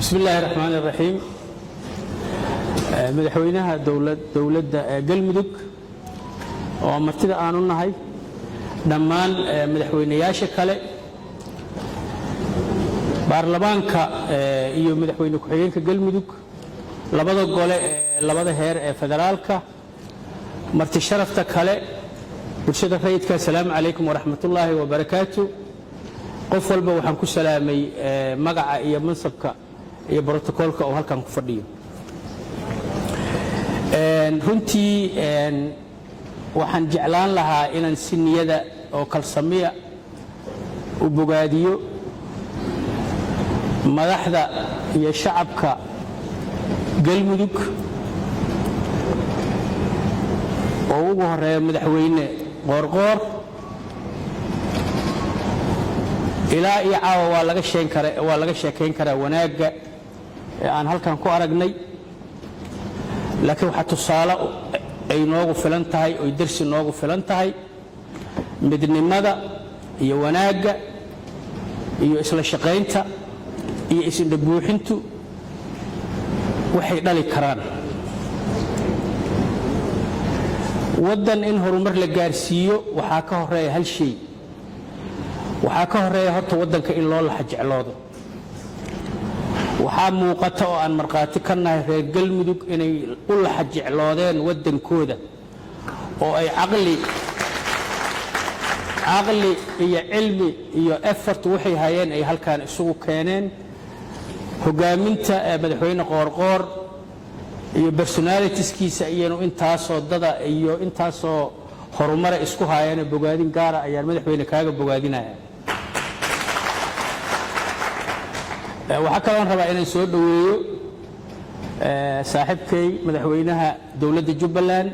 بسم الله الرحمن الرحيم مدحوينها دولة قلمدق ومرتدى آنو نهي دمان مدحوينياشا كالي baarlamaanka iyo madaxweyne ku-xigeenka galmudug labada gole labada heer ee federaalka marti sharafta kale bulshada rayidka assalaamu calaykum waraxmatullaahi wabarakaatu qof walba waxaan ku salaamay magaca iyo mansabka iyo brotokoolka oo halkan ku fadhiyo runtii waxaan jeclaan lahaa inaan si niyada oo kalsamiya u bogaadiyo madaxda iyo shacabka galmudug oo ugu horeeya madaxweyne qoorqoor ilaa iyo caawa waa laga sheekayn karaa wanaagga ee aan halkan ku aragnay laakiin waxaa tusaale ay noogu filan tahay oo darsi noogu filan tahay midnimada iyo wanaagga iyo isla shaqaynta iyo isla buuxintu waxay dhali karaan wadan in horumar la gaarsiiyo waxaa ka horeeya hal shay waxaa ka horeeya horta wadanka in loo laxa jecloodo waxaa muuqata oo aan marqaati ka nahay reer galmudug inay u laxa jecloodeen wadankooda oo ay caqli iyo cilmi iyo effort waxay hayeen ay halkaan isugu keeneen hogaaminta madaxweyne qoorqoor iyo personalitiskiisa iyanu intaasoo dada iyo intaasoo horumar isku haayeen bogaadin gaar ah ayaan madaxweyne kaaga bogaadinaya waxa kale aan rabaa inaan soo dhaweeyo saaxiibkay madaxweynaha dawladda Jubbaland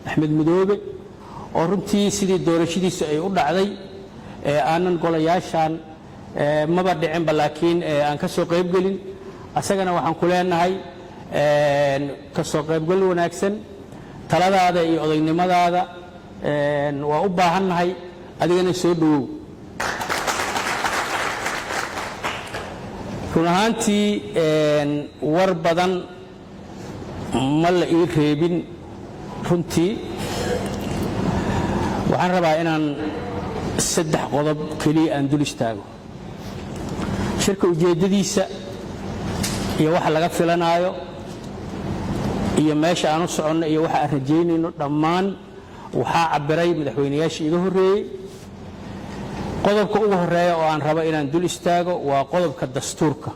Axmed Madoobe oo runtii sidii doorashadiisa ay u dhacday aanan golayaashan maba dhicin laakiin aan ka soo qayb gelin asagana waxaan ku leenahay ka soo qayb gal wanaagsan taladaada iyo odaynimadaada waa u baahannahay adigana soo dhawow run ahaantii war badan ma la ii reebin runtii waxaan rabaa inaan 3 qodob kaliya aan dul istaago shirka ujeedadiisa iyo waxa laga filanaayo iyo meesha aan u soconno iyo waxa aan rajaynayno dhammaan waxaa cabiray madaxweynayaashii iga horeeyay qodobka ugu horeeya oo aan rabo inaan dul istaago waa qodobka dastuurka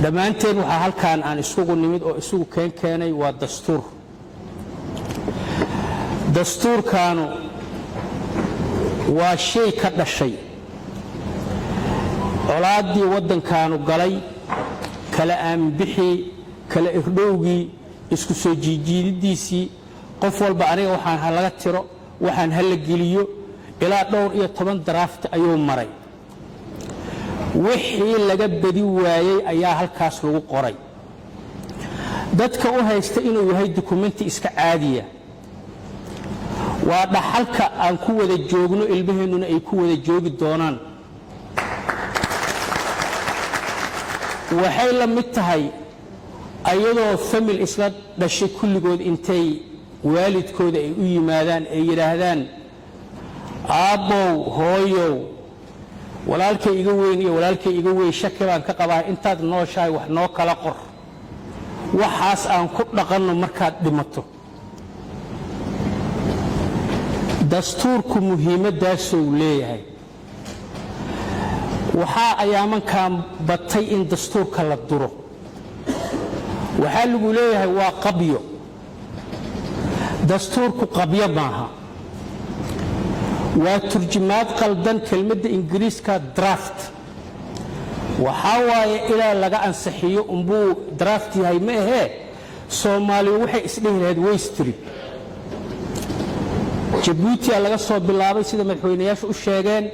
dhammaanteen waxaa halkaan aan isugu nimid oo isugu keenay waa dastuur dastuurkaanu waa shay ka dhashay colaadii waddankaanu galay kala aanbixii kala irdhowgii isku soo jiijiididiisii qof walba aniga waxaan laga tiro waxaan hala geliyo ilaa dhowr iyo 10 draft ayuu maray wixii laga badi waayay ayaa halkaas lagu qoray dadka u haysta inuu yahay dokumenti iska caadiya waa dhaxalka aan ku wada joogno ilmaheennuna ay ku wada joogi doonaan waxay la mid tahay ayadoo famil isla dhashay kulligood intay waalidkooda ay u yimaadaan ay yiraahdaan aabbow hooyow walaalkay iga weyn iyo walaalkay iga weyn shaki baan ka qabaa intaad nooshahay wax noo kala qor waxaas aan ku dhaqanno markaad dhimato dastuurku muhiimadaasuu leeyahay waxaa ayaamankan batay in dastuurka la duro waxaa lagu leeyahay waa qabyo dastuurku qabyo maaha waa turjumaad qaldan kelmadda ingiriiska draft waxaa waaye ilaa laga ansixiyo umbuu draft yahay ma ahee soomaaliya waxay isdhihi lahayd waystri jabuuti laga soo bilaabay sida madaxweynayaashu u sheegeen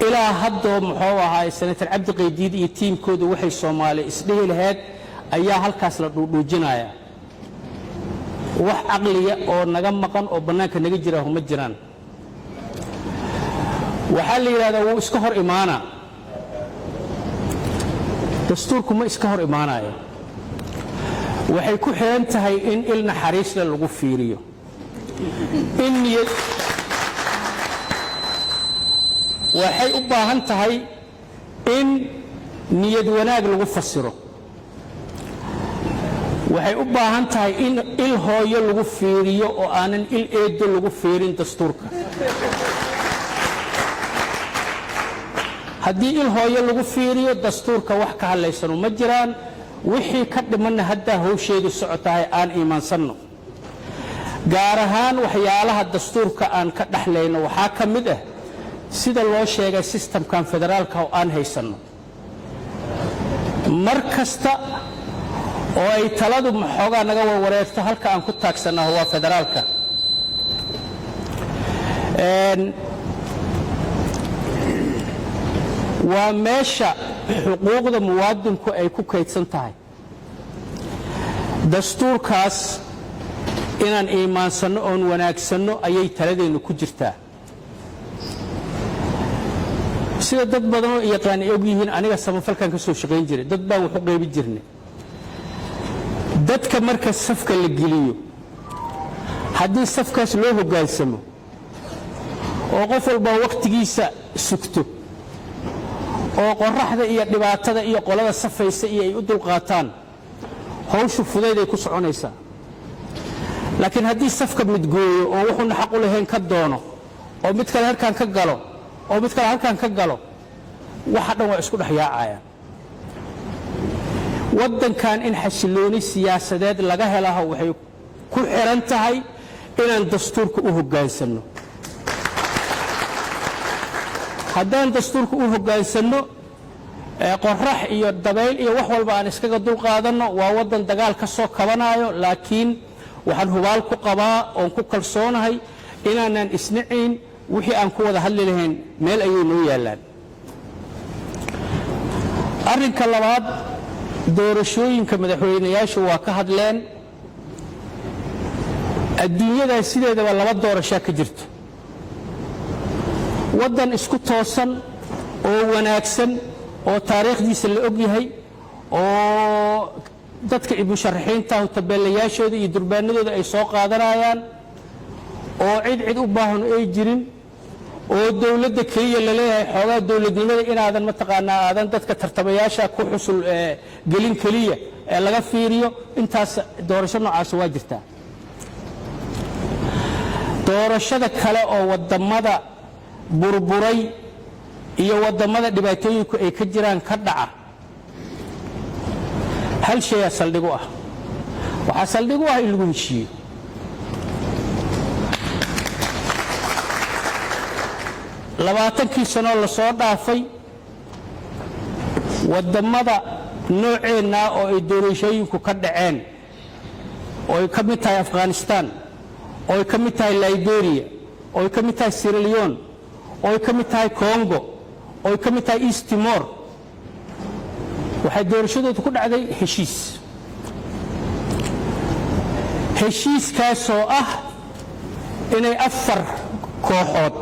ilaa haddoo muxuu ahaay senator cabdi qaydiid iyo tiimkooda waxay Soomaaliya isdhihi lahayd ayaa halkaas la dhuudhuujinaya wax aqliya oo naga maqan oo banaanka naga jira huma jiraan waxaa la yiraahdaa wuu iska hor imaana dastuurku ma iska hor imaanayo waxay ku xiran tahay in il naxariis leh lagu fiiriyo in niyad waxay u baahan tahay in niyad wanaag lagu fasiro waxay u baahan tahay in il hooyo lagu fiiriyo oo aanan il eedo lagu fiirin dastuurka haddii il hooyo lagu fiiriyo dastuurka wax ka hadlaysano ma jiraan wixii ka dhimanna haddaa hawsheedu socotahay aan iimaansanno gaar ahaan waxyaalaha dastuurka aan ka dhaxlayno waxaa ka mid ah sida loo sheegay sistamkan federaalka oo aan haysanno mar kasta oo ay taladu maxoogaa naga warwareegto halka aan ku taagsannaho waa federaalka waa meesha xuquuqda muwaadinku ay ku kaydsan tahay dastuurkaas inaan iimaansanno oon wanaagsanno ayay taladeennu ku jirtaa sida dad badanoo yaqaan ay og yihiin aniga samafalkan ka soo shaqayn jiray dad baan wax u qeybin jirnay dadka marka safka la geliyo haddii safkaas loo hoggaansamo oo qof walba waqtigiisa sugto oo qoraxda iyo dhibaatada iyo qolada safaysa iyo ay u dulqaataan hawshu fudayd ay ku soconaysaa laakiin haddii safka midgooyo oo wuxuuna xaq u lahayn ka doono oo mid kale halkan ka galo oo mid kale halkan ka galo waxa dhan waa isku dhex yaacayaan waddankan in xasilooni siyaasadeed laga helaha waxay ku xiran tahay inaan dastuurka u hoggaansanno haddaan dastuurka u hoggaansanno qorax iyo dabayl iyo wax walba aan iskaga dulqaadanno waa waddan dagaal ka soo kabanayo laakiin waxaan hubaal ku qabaa oon ku kalsoonahay inaanaan isnacayn wixii aan ku wada hadli lahayn meel ayay noo yaallaan arrinka labaad doorashooyinka madaxweynayaashu waa ka hadleen adduunyada sideedaba laba doorasho ka jirto waddan isku toosan oo wanaagsan oo taariikhdiisa la og yahay oo dadka musharaxiinta tabeelayaashooda iyo durbaanadooda ay soo qaadanayaan oo cid u baahan ay jirin oo dawladda kaliya la leeyahay xoogaa dawladnimada inaadan mataqaanaa aadan dadka tartamayaasha ku xusul gelin kaliya ee laga fiiriyo intaas doorasho noocaas waa jirtaa doorashada kale oo wadamada burburay iyo wadamada dhibaatooyinku ay ka jiraan ka dhaca hal shay saldhig u ah waxa saldhig u ah in lagu heshiiyo labaatankii sano la soo dhaafay wadamada nooceena oo ay doorashooyinku ka dhaceen oo ay ka mid tahay Afghanistan oo ay ka mid tahay Liberia oo ay ka mid tahay Sierra Leone oo ay ka mid tahay Congo oo ay ka mid tahay East Timor waxay doorashadoodu ku dhacday heshiiskaasoo ah inay afar kooxood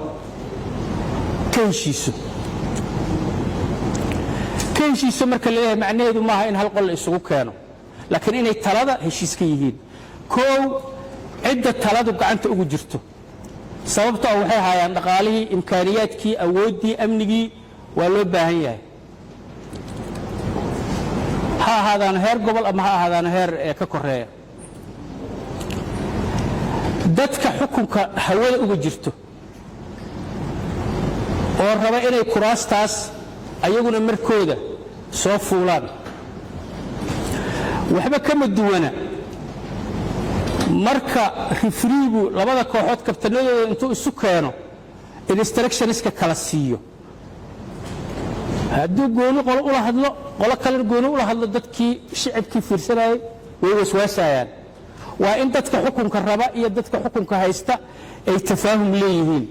ka heshiiso marka la leeyahay macnaheedu maaha in hal qol la isugu keeno laakiin inay talada heshiis ka yihiin koow cidda taladu gacanta ugu jirto sababtoo ah waxay hayaan dhaqaalihii imkaaniyaadkii awooddii amnigii waa loo baahan yahay ha ahaadaan heer gobol ama ha ahaadaan heer ka koreeya dadka xukunka hawada uga jirto oo raba inay kuraastaas ayaguna markooda soo fuulaan waxba kama duwana marka rifriigu labada kooxood kabtanadooda intuu isu keeno instructionska kala siiyo hadduu gooni qolo ula hadlo qolo kale gooni ula hadlo dadkii shicibkii fiirsanayay way waswaasayaan waa in dadka xukunka raba iyo dadka xukunka haysta ay tafaahum leeyihiin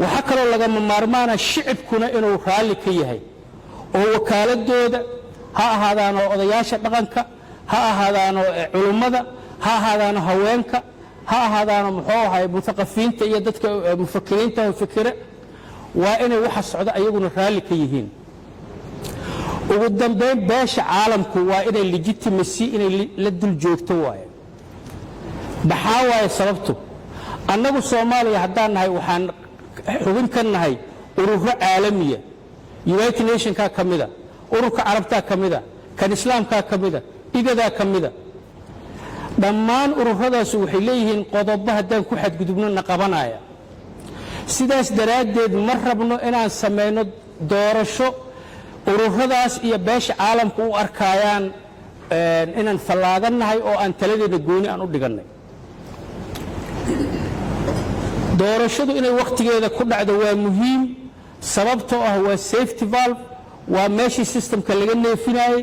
waxa kale lagama maarmaana shicibkuna inuu raali ka yahay oo wakaaladooda ha ahaadaan odayaasha dhaqanka ha ahaadaan culimada ha ahaadaan haweenka ha ahaadaan muxuu ahay mutaqafiinta iyo dadka mufakiriinta fikira waa inay waxa socda ayaguna raali ka yihiin ugu dambeyn beesha caalamku waa inay legitimacy inay la dul joogto waaye maxaa waaye sababtu annagu Soomaaliya haddaan nahay waxaan xubin ka nahay ururo caalamiya United Nations ka kamida ururka carabta kamida kan islaamka kamida igada kamida dhammaan ururadaas waxay leeyihiin qodobo haddaan ku xadgudubno na qabanaya sidaas daraadeed ma rabno inaan sameeyno doorasho ururadaas iyo beesha caalamku u arkayaan inaan fallaaganahay oo aan taladeena gooni aan u dhiganay doorashadu inay waqtigeeda ku dhacdo waa muhiim sababtoo ah waa safety valve waa meeshii systemka laga neefinayay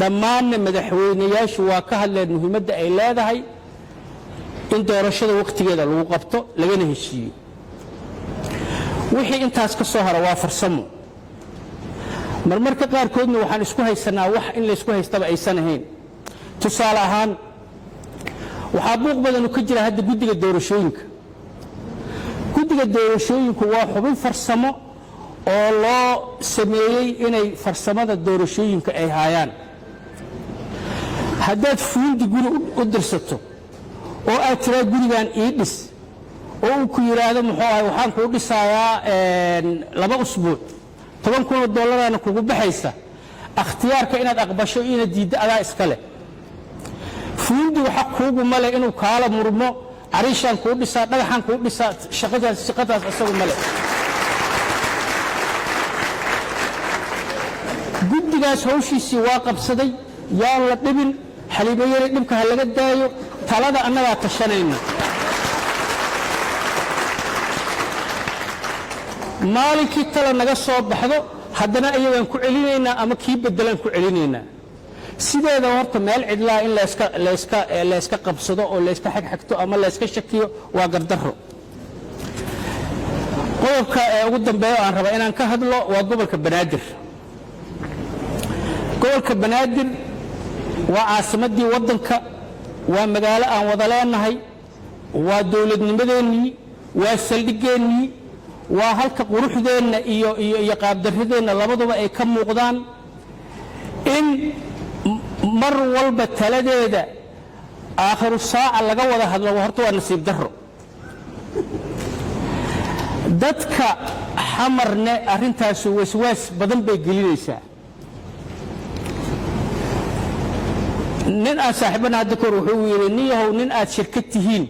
dhammaan madaxweynayaashu waa ka hadleen muhiimadda ay leedahay in doorashada waqtigeeda lagu qabto lagana heshiiyo wixii intaas ka soo hara waa farsamo marmarka qaarkoodna waxaan isku haysanaa wax in la isku haystaba aysan ahayn tusaale ahaan waxaa buuq badan ka jira hadda guddiga doorashooyinku waa xubin farsamo oo loo sameeyay inay farsamada doorashooyinka ay hayaan haddaad fuundi guri u dirsato oo aad tiraa gurigan ii dhis oo uu ku yiraahdo muxuu ahay waxaan ku dhisayaa 2 usbuuc $10,000 kugu baxaysa اختيارك inaad aqbasho ina diido adaa iska leh fuundi waxa kuugu male inuu kaala murmo arishan ku dhisa dhagaxan ku dhisa shaqadaas asagu male guddigaas hawshiisii waa qabsaday yaa la dhibin xaliibayay dhibka laga daayo talada annaga tashanayna maalinki tala naga soo baxdo haddana ayagaan ku celinayna ama kii bedelan ku celinayna sideeda horta meel cidlaa in la iska qabsado oo la iska xagxagto ama la iska shakiyo waa gardaro qodobka ugu dambeeyo aan raba inaan ka hadlo waa gobolka Banaadir waa caasimadii wadanka waa magaalo aan wada leenahay waa dawladnimadeennii waa saldhigeennii waa halka quruxdeena iyo qaab darrideena labaduba ay ka muuqdaan in mar walba taladeeda aakhiru saaca laga wada hadlo horta waa nasiib darro dadka xamarne arintaas waswaas badan bay gelinaysaa nin aan saaxiibana hadda kor wuxuu yiri niyahow nin aad shirkad tihiin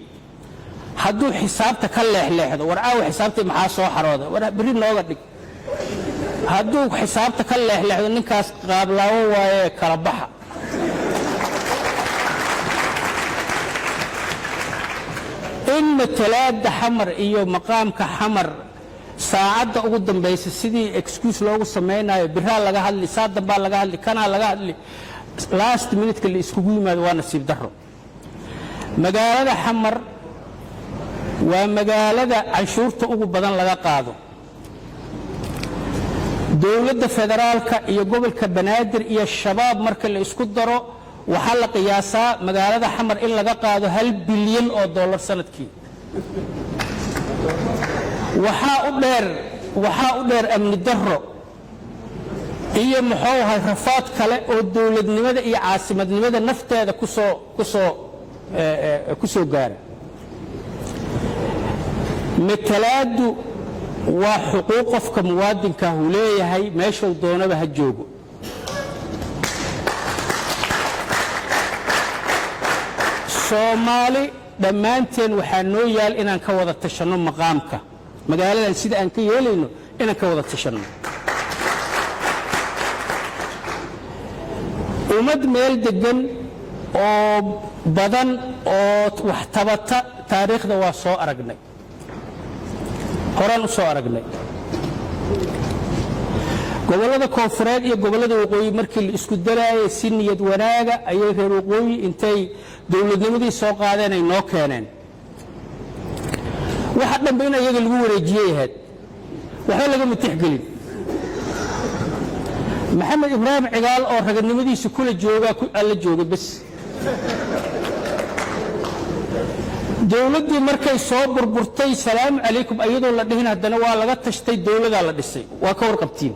hadduu xisaabta ka leexleexdo warcaaw xisaabta maxaa soo xarooda war bari nooga dhig hadduu xisaabta ka leexleexdo ninkaas qaablaawo waaye kala baxa in matalaada xamar iyo maqaamka xamar saacadda ugu dambaysa sidii excuse loogu sameeynayo biraa laga hadli saadan baa laga hadli kana laga hadli last minute ka la iskugu yimaado waa nasiib darro magaalada xamar waa magaalada canshuurta ugu badan laga qaado dawladda federaalka iyo gobolka Banaadir iyo shabaab marka la isku daro waxa la qiyaasaa magaalada xamar in laga qaado $1 bilyan sanadkii waxa u dheer amni darro iyo muxuu ahay rafaad kale oo dawladnimada iyo caasimadnimada nafteeda ku soo gaara matalaadu waa xuquuq qofka muwaadinka uu leeyahay meeshuu doonaba ha joogo Soomaali dhammaanteen waxaa noo yaal inaan ka wada tashano maqaamka magaaladan sida aan ka yeelayno inaan ka wada tashano ummad meel degan oo badan oo wax tabata taariikhda waa soo aragnay horaan u soo aragnay gobolada koonfureed iyo gobolada waqooyi markii la isku dalaayay si niyad wanaaga ayay reer waqooyi intay dawladnimadii soo qaadeen ay noo keeneen waxa dhanba in ayaga lagu wareejiyay ahayd waxa laga mutixgelin maxamed ibraahim cigaal oo raganimadiisa kula jooga alla jooga bas dawladdii markay soo burburtay salaamu calaykum ayadoo la dhihin haddana waa laga tashtay dawladda la dhisay waa ka warqabtiin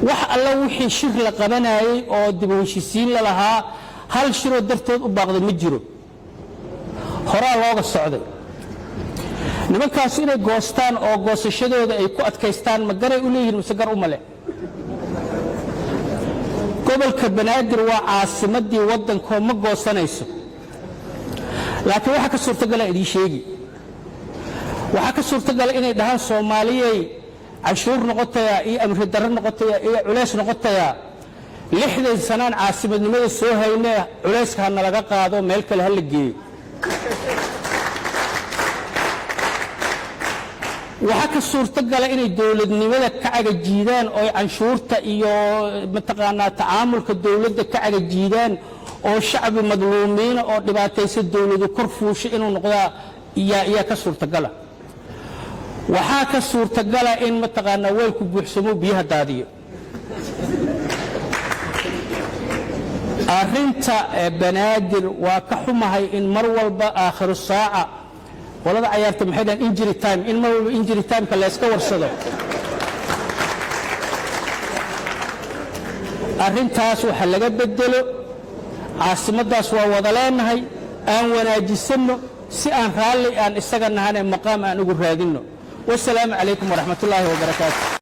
wax alla wixii shir la qabanayay oo dib u heshiisiin la lahaa hal shiroo darteed u baaqday ma jiro horaa looga socday nimankaas inay goostaan oo goosashadooda ay ku adkaystaan ma garay u leeyihiin mise gar uma leh gobolka banaadir waa caasimadii waddankoo ma goosanayso laakiin waxa ka suurtagala idin sheegi waxa ka suurtagala inay dhahaan Soomaaliyay cashuur noqotaya iyo amri darro noqotaya iyo culeys noqotaya 60 sanaan caasimadnimada soo haynay culeyska laga qaado meel kale hal la geeyo waxa ka suurtagala inay dawladnimada ka cagajiidaan oo canshuurta iyo mataqaanaa tacaamulka dawladda ka cagajiidaan oo shacbi madluumiina oo dhibaataysan dawladu kor fuushay inuu noqdaa iyo ka suurtagala waxa ka suurtagala in mataqaanaa weelku buuxsamo biyaha daadiyo arinta banaadir waa ka xumahay in mar walba aakhiru saaca walada ciyaarta maxay dhan injury time in mar walba injury time ka la iska warsado arintaas waxa laga bedelo caasimadaas waa wada leenahay aan wanaajisano si aan raalli aan isaga nahanay maqaam aan ugu raadino والسلام عليكم ورحمة الله وبركاته